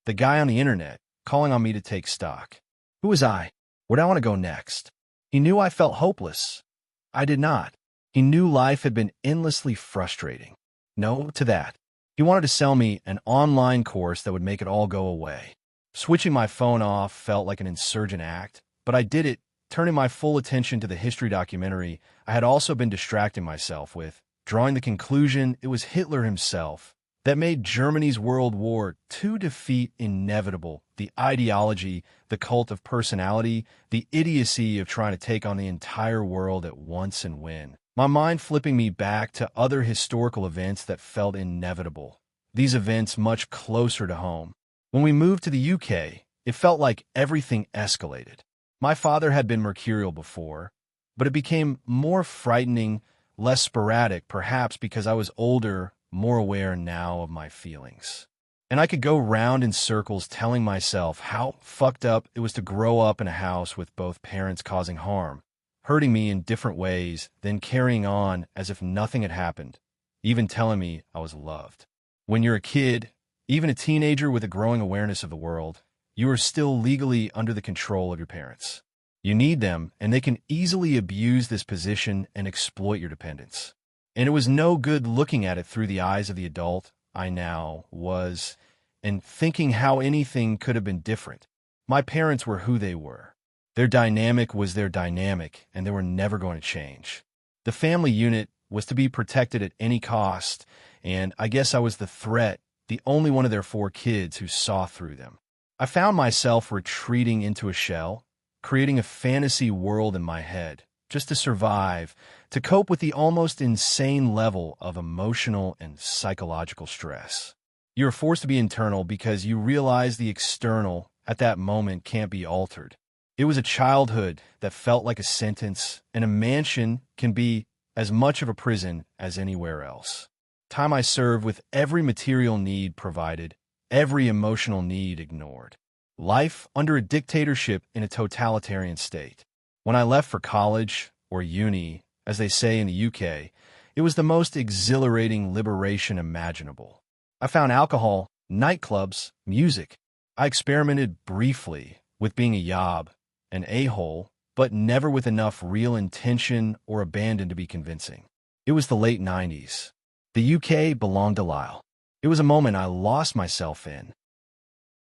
The guy on the internet, calling on me to take stock. Who was I? Where'd I want to go next? He knew I felt hopeless. I did not. He knew life had been endlessly frustrating. No to that. He wanted to sell me an online course that would make it all go away. Switching my phone off felt like an insurgent act, but I did it, turning my full attention to the history documentary I had also been distracting myself with, drawing the conclusion it was Hitler himself that made Germany's World War II defeat inevitable. The ideology, the cult of personality, the idiocy of trying to take on the entire world at once and win. My mind flipping me back to other historical events that felt inevitable. These events much closer to home. When we moved to the UK, it felt like everything escalated. My father had been mercurial before, but it became more frightening, less sporadic, perhaps because I was older, more aware now of my feelings. And I could go round in circles telling myself how fucked up it was to grow up in a house with both parents causing harm, hurting me in different ways, then carrying on as if nothing had happened, even telling me I was loved. When you're a kid, even a teenager with a growing awareness of the world, you are still legally under the control of your parents. You need them, and they can easily abuse this position and exploit your dependence. And it was no good looking at it through the eyes of the adult I now was, and thinking how anything could have been different. My parents were who they were. Their dynamic was their dynamic, and they were never going to change. The family unit was to be protected at any cost, and I guess I was the threat, the only one of their 4 kids who saw through them. I found myself retreating into a shell, creating a fantasy world in my head, just to survive, to cope with the almost insane level of emotional and psychological stress. You're forced to be internal because you realize the external at that moment can't be altered. It was a childhood that felt like a sentence, and a mansion can be as much of a prison as anywhere else. Time I served with every material need provided, every emotional need ignored. Life under a dictatorship in a totalitarian state. When I left for college, or uni, as they say in the UK, it was the most exhilarating liberation imaginable. I found alcohol, nightclubs, music. I experimented briefly with being a yob, an a-hole, but never with enough real intention or abandon to be convincing. It was the late 90s. The UK belonged to Lyle. It was a moment I lost myself in,